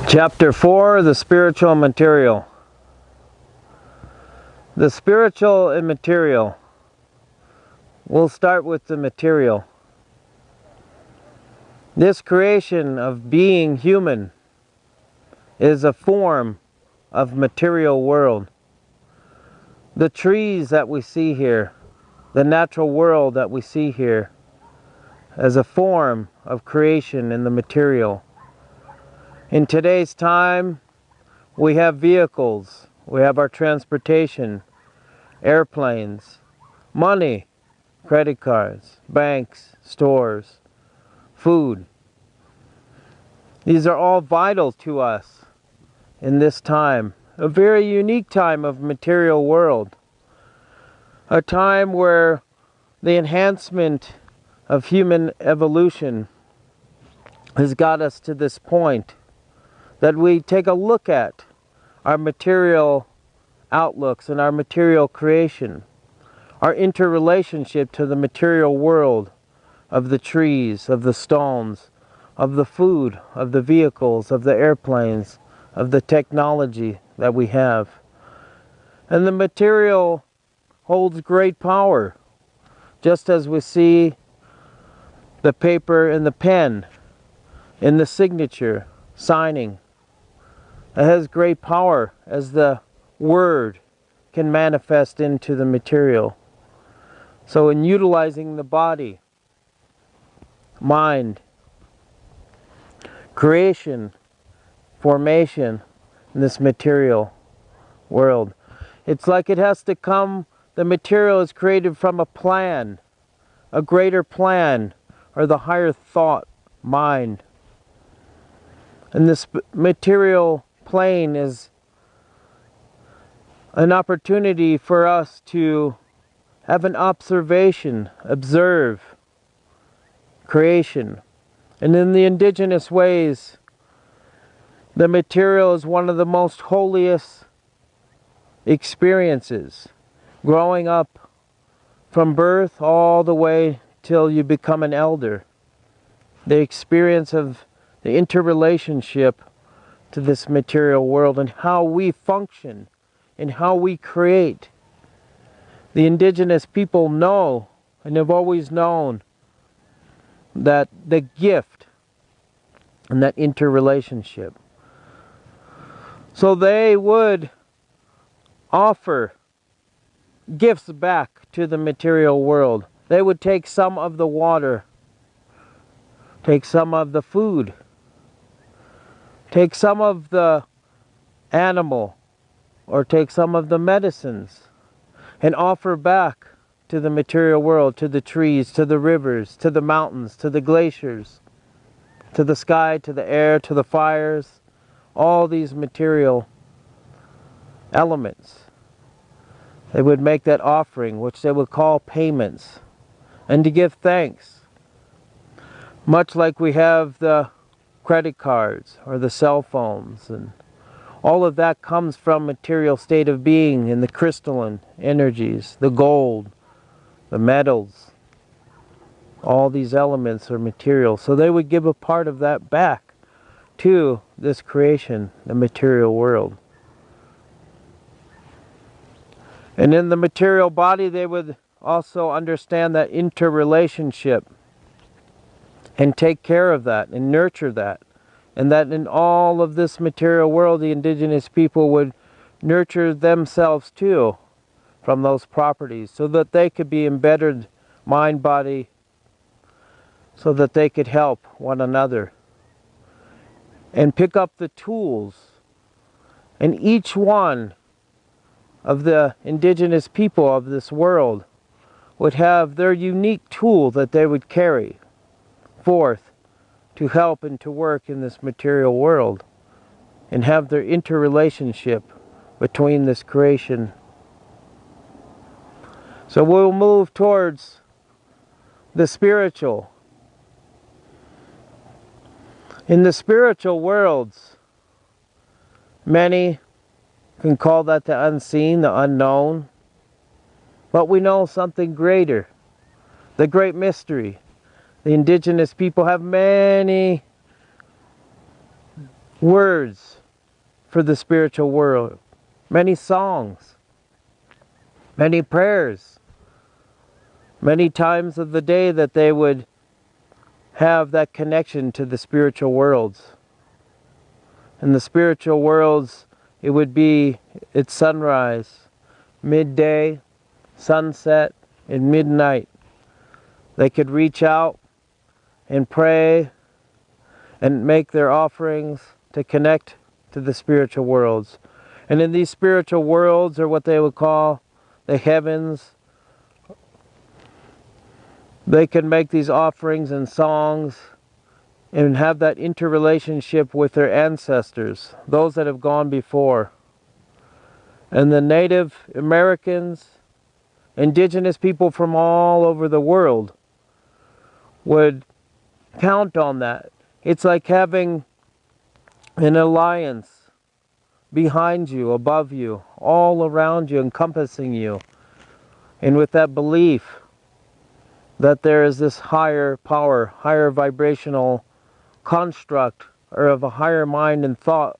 Chapter 4, the spiritual and material. The spiritual and material. We'll start with the material. This creation of being human is a form of material world. The trees that we see here, the natural world that we see here, as a form of creation in the material. In today's time, we have vehicles, we have our transportation, airplanes, money, credit cards, banks, stores, food. These are all vital to us in this time, a very unique time of material world, a time where the enhancement of human evolution has got us to this point that we take a look at our material outlooks and our material creation, our interrelationship to the material world of the trees, of the stones, of the food, of the vehicles, of the airplanes, of the technology that we have. And the material holds great power, just as we see the paper and the pen in the signature, signing. It has great power as the word can manifest into the material. So in utilizing the body, mind, creation, formation in this material world, it's like it has to come, the material is created from a plan, a greater plan, or the higher thought, mind. And this material plane is an opportunity for us to have an observation, observe creation. And in the indigenous ways, the material is one of the most holiest experiences. Growing up from birth all the way till you become an elder. The experience of the interrelationship to this material world and how we function and how we create. The indigenous people know and have always known that the gift and that interrelationship. So they would offer gifts back to the material world. They would take some of the water, take some of the food, take some of the animal, or take some of the medicines and offer back to the material world, to the trees, to the rivers, to the mountains, to the glaciers, to the sky, to the air, to the fires, all these material elements. They would make that offering, which they would call payments, and to give thanks. Much like we have the credit cards or the cell phones, and all of that comes from material state of being in the crystalline energies, the gold, the metals. All these elements are material. So they would give a part of that back to this creation, the material world. And in the material body, they would also understand that interrelationship and take care of that and nurture that. And that in all of this material world, the indigenous people would nurture themselves too from those properties so that they could be embedded mind, body, so that they could help one another and pick up the tools. And each one of the indigenous people of this world would have their unique tool that they would carry forth to help and to work in this material world and have their interrelationship between this creation. So we'll move towards the spiritual. In the spiritual worlds, many can call that the unseen, the unknown, but we know something greater, the great mystery. The indigenous people have many words for the spiritual world, many songs, many prayers, many times of the day that they would have that connection to the spiritual worlds. In the spiritual worlds, it would be at sunrise, midday, sunset, and midnight. They could reach out and pray and make their offerings to connect to the spiritual worlds. And in these spiritual worlds, or what they would call the heavens, they can make these offerings and songs and have that interrelationship with their ancestors, those that have gone before. And the Native Americans, indigenous people from all over the world would count on that. It's like having an alliance behind you, above you, all around you, encompassing you. And with that belief that there is this higher power, higher vibrational construct, or of a higher mind and thought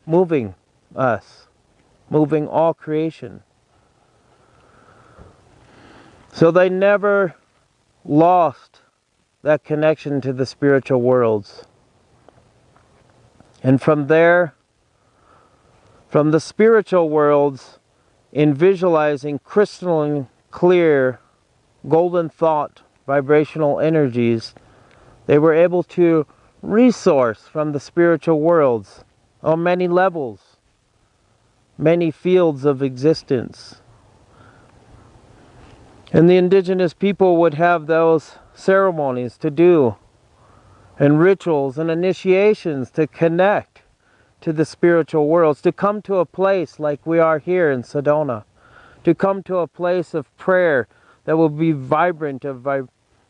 moving us, moving all creation. So they never lost that connection to the spiritual worlds. And from there, from the spiritual worlds, in visualizing crystalline clear golden thought vibrational energies, they were able to resource from the spiritual worlds on many levels, many fields of existence. And the indigenous people would have those ceremonies to do, and rituals and initiations to connect to the spiritual worlds, to come to a place like we are here in Sedona, to come to a place of prayer that will be vibrant of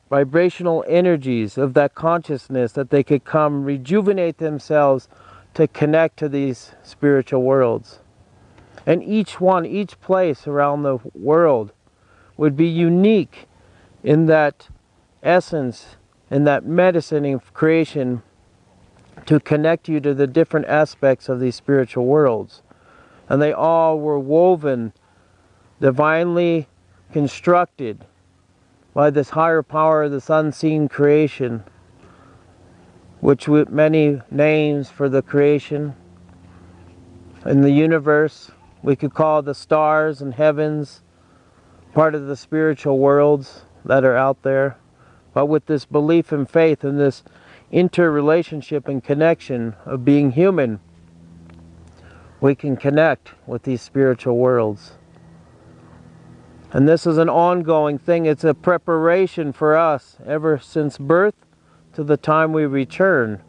vibrational energies of that consciousness, that they could come rejuvenate themselves to connect to these spiritual worlds. And each place around the world would be unique in that essence, in that medicine of creation, to connect you to the different aspects of these spiritual worlds. And they all were woven, divinely constructed by this higher power, this unseen creation, which with many names for the creation in the universe. We could call the stars and heavens part of the spiritual worlds that are out there. But with this belief and faith and this interrelationship and connection of being human, we can connect with these spiritual worlds. And this is an ongoing thing. It's a preparation for us ever since birth to the time we return.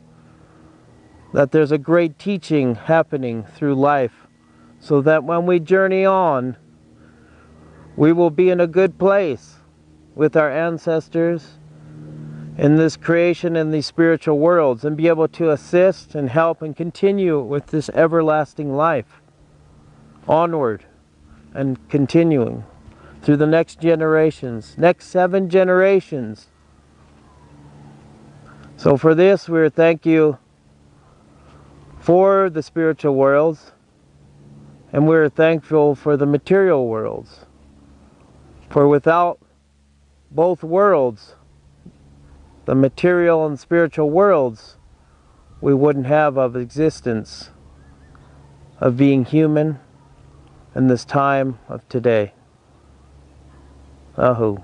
That there's a great teaching happening through life, so that when we journey on, we will be in a good place with our ancestors in this creation and these spiritual worlds, and be able to assist and help and continue with this everlasting life onward and continuing through the next generations, next 7 generations. So for this, we thank you for the spiritual worlds, and we're thankful for the material worlds. For without both worlds, the material and spiritual worlds, we wouldn't have of existence, of being human in this time of today. Ahu.